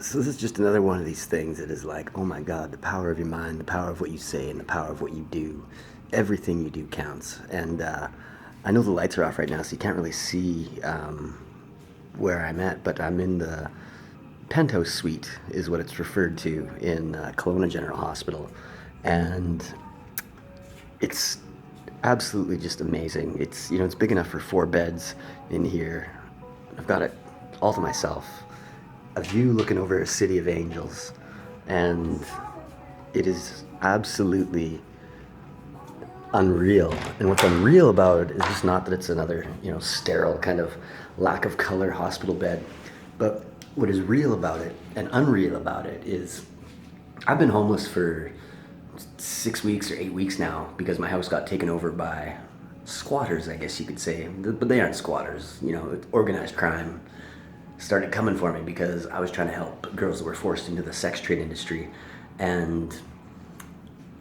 So this is just another one of these things that is like, oh my God, the power of your mind, the power of what you say, and the power of what you do. Everything you do counts. And I know the lights are off right now, so you can't really see where I'm at, but I'm in the penthouse suite, is what it's referred to in Kelowna General Hospital, and it's absolutely just amazing. It's big enough for 4 beds in here. I've got it all to myself. A view looking over a city of angels, and it is absolutely unreal. And what's unreal about it is just not that it's another, sterile kind of lack of color hospital bed, but what is real about it and unreal about it is I've been homeless for 6 weeks or 8 weeks now because my house got taken over by squatters, I guess you could say. But they aren't squatters, organized crime started coming for me because I was trying to help girls that were forced into the sex trade industry. And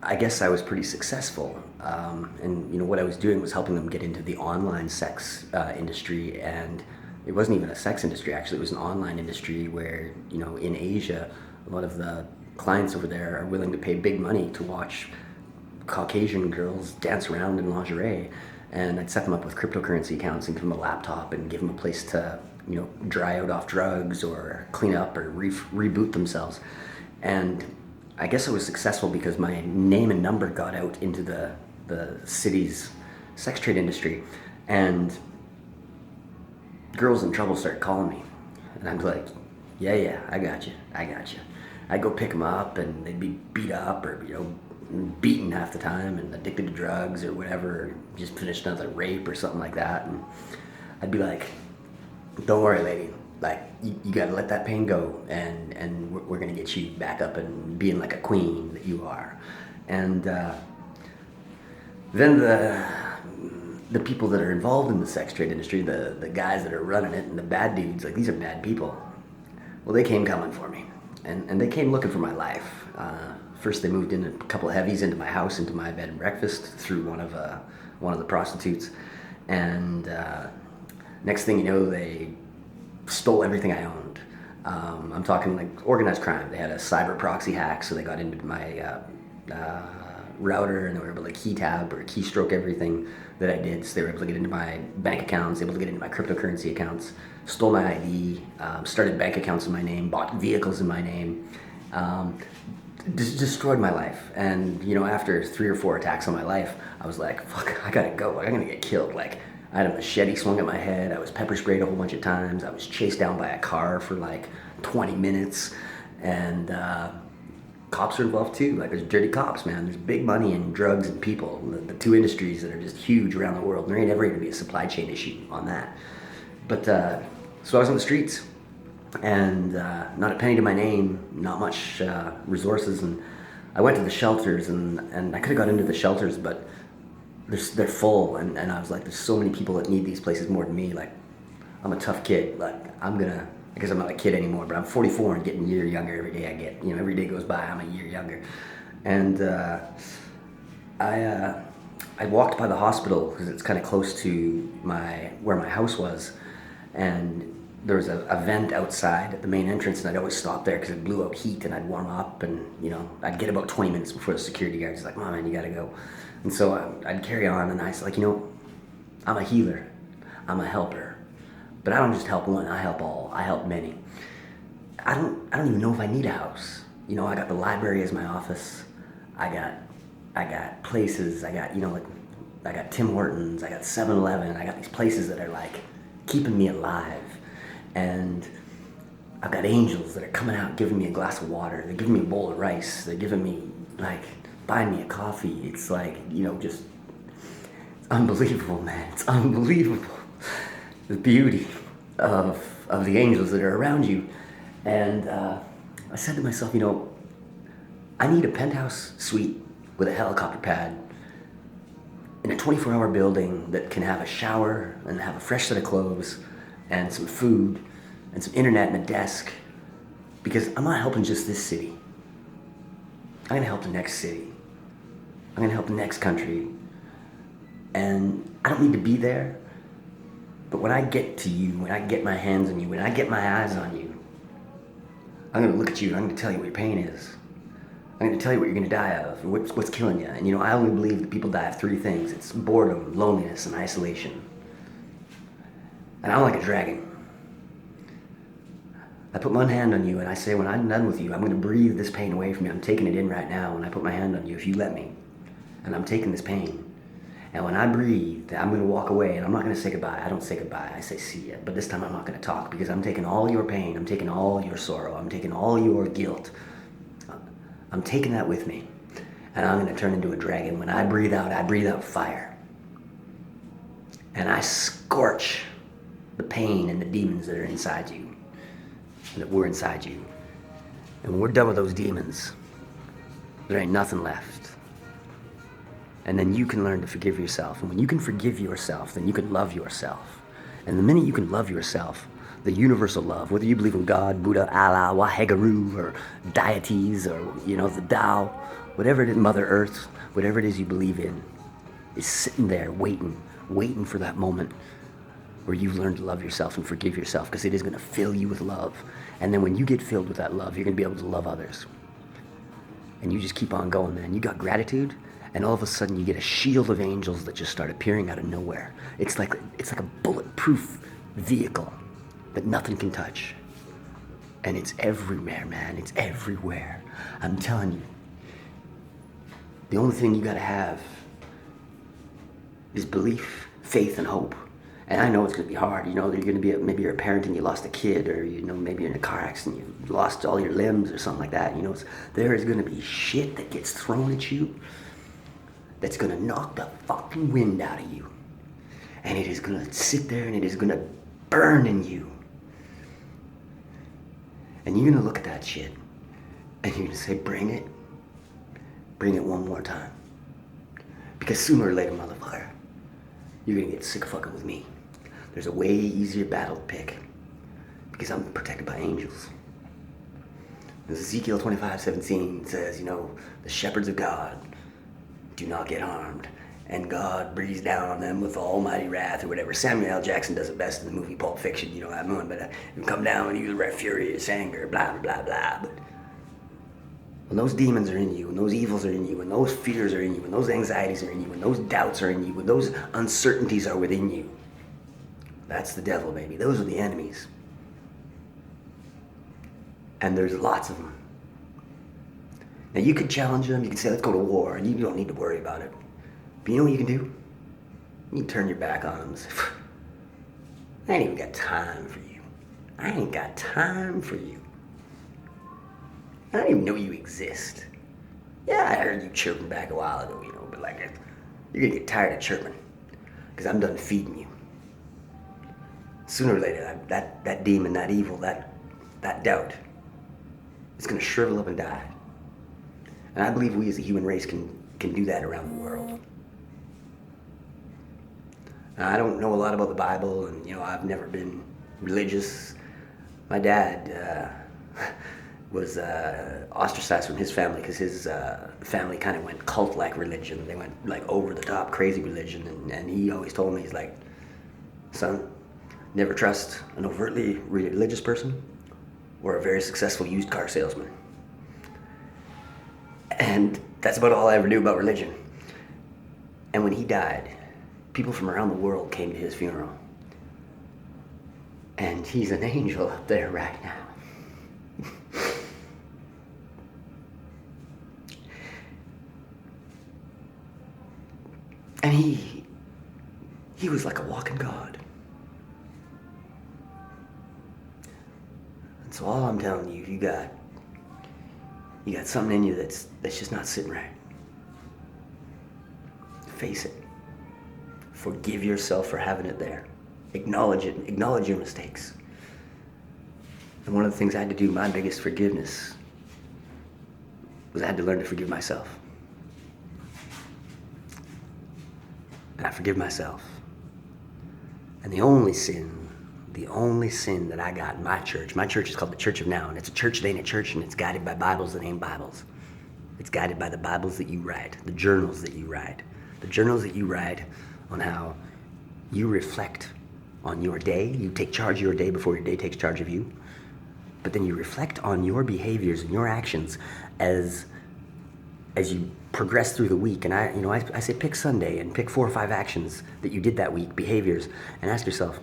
I guess I was pretty successful. And what I was doing was helping them get into the online sex industry, and it wasn't even a sex industry. Actually, it was an online industry where in Asia, a lot of the clients over there are willing to pay big money to watch Caucasian girls dance around in lingerie. And I'd set them up with cryptocurrency accounts and give them a laptop and give them a place to dry out off drugs or clean up or reboot themselves. And I guess I was successful because my name and number got out into the city's sex trade industry, and girls in trouble started calling me, and I'm like, yeah, I got you. I'd go pick them up, and they'd be beat up or beaten half the time and addicted to drugs or whatever, or just finished another rape or something like that, and I'd be like, don't worry, lady. Like, you gotta let that pain go, and we're gonna get you back up and being like a queen that you are. And then the people that are involved in the sex trade industry, the guys that are running it, and the bad dudes, like, these are bad people. Well, they came coming for me, and they came looking for my life. First, they moved in a couple of heavies into my house, into my bed and breakfast through one of the prostitutes, and next thing you know, they stole everything I owned. I'm talking like organized crime. They had a cyber proxy hack, so they got into my router, and they were able to key tab or keystroke everything that I did. So they were able to get into my bank accounts, able to get into my cryptocurrency accounts, stole my ID, started bank accounts in my name, bought vehicles in my name, destroyed my life. And after 3 or 4 attacks on my life, I was like, fuck, I gotta go. Like, I'm gonna get killed. Like, I had a machete swung at my head. I was pepper sprayed a whole bunch of times. I was chased down by a car for like 20 minutes. And cops are involved too. Like, there's dirty cops, man. There's big money in drugs and people. The two industries that are just huge around the world. There ain't ever going to be a supply chain issue on that. But so I was on the streets, and not a penny to my name, not much resources. And I went to the shelters, and I could have got into the shelters, but they're full, and I was like, there's so many people that need these places more than me. Like, I'm a tough kid. Like, I guess I'm not a kid anymore, but I'm 44 and getting a year younger every day I get. Every day goes by, I'm a year younger. And I walked by the hospital because it's kind of close to where my house was, and there was a vent outside at the main entrance, and I'd always stop there because it blew out heat, and I'd warm up, and I'd get about 20 minutes before the security guard was like, "Mom, man, you gotta go." And so I'd carry on, and I was like, I'm a healer, I'm a helper, but I don't just help one, I help all, I help many. I don't even know if I need a house. I got the library as my office. I got places. I got like, I got Tim Hortons. I got 7-Eleven. I got these places that are like keeping me alive, and I've got angels that are coming out giving me a glass of water. They're giving me a bowl of rice. They're giving me like buying me a coffee. It's like just it's unbelievable, man. It's unbelievable, the beauty of the angels that are around you. And I said to myself, I need a penthouse suite with a helicopter pad in a 24-hour building that can have a shower and have a fresh set of clothes and some food and some internet and a desk, because I'm not helping just this city. I'm going to help the next city. I'm going to help the next country. And I don't need to be there, but when I get to you, when I get my hands on you, when I get my eyes on you, I'm going to look at you and I'm going to tell you what your pain is. I'm going to tell you what you're going to die of, or what's killing you. And I only believe that people die of three things. It's boredom, loneliness, and isolation. And I'm like a dragon. I put one hand on you and I say, when I'm done with you, I'm going to breathe this pain away from you. I'm taking it in right now when I put my hand on you, if you let me. And I'm taking this pain. And when I breathe, I'm going to walk away and I'm not going to say goodbye. I don't say goodbye. I say see ya. But this time I'm not going to talk because I'm taking all your pain. I'm taking all your sorrow. I'm taking all your guilt. I'm taking that with me. And I'm going to turn into a dragon. When I breathe out fire. And I scorch the pain and the demons that are inside you. That were inside you. And when we're done with those demons, there ain't nothing left. And then you can learn to forgive yourself. And when you can forgive yourself, then you can love yourself. And the minute you can love yourself, the universal love, whether you believe in God, Buddha, Allah, Waheguru, or deities, or, the Tao, whatever it is, Mother Earth, whatever it is you believe in, is sitting there waiting for that moment where you learn to love yourself and forgive yourself, because it is going to fill you with love. And then when you get filled with that love, you're going to be able to love others. And you just keep on going, man. You got gratitude, and all of a sudden you get a shield of angels that just start appearing out of nowhere. It's like a bulletproof vehicle that nothing can touch. And it's everywhere, man. It's everywhere. I'm telling you. The only thing you got to have is belief, faith, and hope. And I know it's going to be hard. You're going to be, maybe you're a parent and you lost a kid, or, maybe you're in a car accident, you lost all your limbs or something like that. There is going to be shit that gets thrown at you that's going to knock the fucking wind out of you. And it is going to sit there and it is going to burn in you. And you're going to look at that shit and you're going to say, bring it one more time. Because sooner or later, motherfucker, you're going to get sick of fucking with me. There's a way easier battle to pick because I'm protected by angels. Ezekiel 25:17 says, the shepherds of God do not get harmed, and God breathes down on them with almighty wrath, or whatever. Samuel L. Jackson does it best in the movie Pulp Fiction, that one, but you come down and use furious anger, blah, blah, blah, blah. But when those demons are in you, when those evils are in you, when those fears are in you, when those anxieties are in you, when those doubts are in you, when those uncertainties are within you, that's the devil, baby. Those are the enemies. And there's lots of them. Now you can challenge them, you can say, let's go to war, and you don't need to worry about it. But you know what you can do? You can turn your back on them and say, I ain't even got time for you. I ain't got time for you. I don't even know you exist. Yeah, I heard you chirping back a while ago, but you're gonna get tired of chirping, because I'm done feeding you. Sooner or later, that demon, that evil, that doubt, is gonna shrivel up and die. And I believe we as a human race can do that around the world. Now, I don't know a lot about the Bible, and I've never been religious. My dad was ostracized from his family because his family kind of went cult-like religion. They went over-the-top crazy religion, and he always told me, he's like, son, never trust an overtly religious person or a very successful used car salesman. And that's about all I ever knew about religion. And when he died, people from around the world came to his funeral. And he's an angel up there right now. And he was like a walking God. And so all I'm telling you, you got something in you that's just not sitting right. Face it. Forgive yourself for having it there. Acknowledge it. Acknowledge your mistakes. And one of the things I had to do, my biggest forgiveness, was I had to learn to forgive myself. And I forgive myself. And the only sin that I got in my church is called the Church of Now, and it's a church that ain't a church, and it's guided by Bibles that ain't Bibles. It's guided by the Bibles that you write, the journals that you write. The journals that you write on how you reflect on your day. You take charge of your day before your day takes charge of you. but then you reflect on your behaviors and your actions as you progress through the week. And I say pick Sunday and pick 4 or 5 actions that you did that week, behaviors, and ask yourself,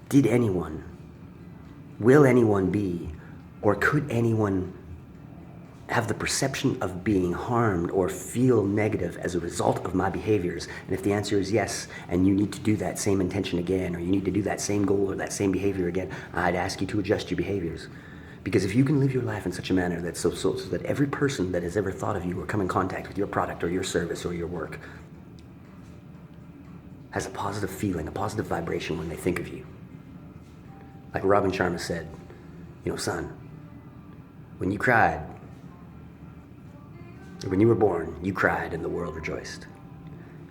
did anyone, will anyone be, or could anyone have the perception of being harmed or feel negative as a result of my behaviors? And if the answer is yes, and you need to do that same intention again, or you need to do that same goal or that same behavior again, I'd ask you to adjust your behaviors. Because if you can live your life in such a manner that so that every person that has ever thought of you or come in contact with your product or your service or your work has a positive feeling, a positive vibration when they think of you. Like Robin Sharma said, son, when you cried, when you were born, you cried and the world rejoiced.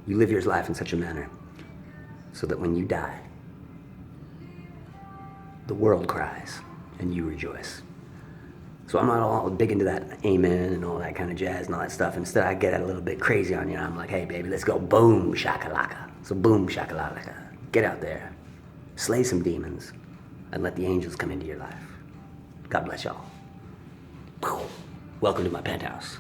You live your life in such a manner so that when you die, the world cries and you rejoice. So I'm not all big into that amen and all that kind of jazz and all that stuff. Instead, I get a little bit crazy on you. I'm like, hey, baby, let's go boom shakalaka. So boom shakalaka. Get out there, slay some demons, and let the angels come into your life. God bless y'all. Welcome to my penthouse.